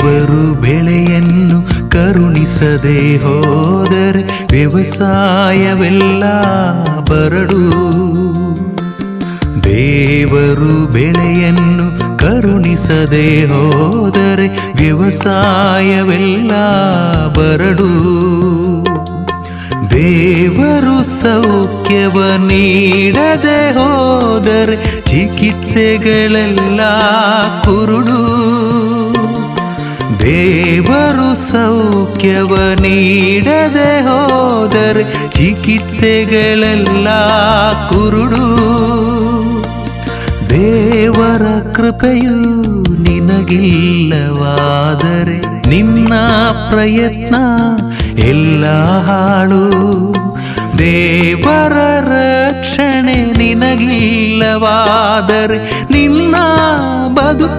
ದೇವರು ಬೆಳೆಯನ್ನು ಕರುಣಿಸದೆ ಹೋದರೆ ವ್ಯವಸಾಯವೆಲ್ಲ ಬರಡು. ದೇವರು ಬೆಳೆಯನ್ನು ಕರುಣಿಸದೆ ಹೋದರೆ ವ್ಯವಸಾಯವೆಲ್ಲ ಬರಡು. ದೇವರು ಸೌಖ್ಯವ ನೀಡದೆ ಹೋದರೆ ಚಿಕಿತ್ಸೆಗಳೆಲ್ಲ ಕುರುಡು. ದೇವರು ಸೌಖ್ಯವ ನೀಡದೆ ಹೋದರೆ ಚಿಕಿತ್ಸೆಗಳೆಲ್ಲ ಕುರುಡು. ದೇವರ ಕೃಪೆಯು ನಿನಗಿಲ್ಲವಾದರೆ ನಿನ್ನ ಪ್ರಯತ್ನ ಎಲ್ಲ ಹಾಳು. ದೇವರ ರಕ್ಷಣೆ ನಿನಗಿಲ್ಲವಾದರೆ ನಿನ್ನ ಬದುಕು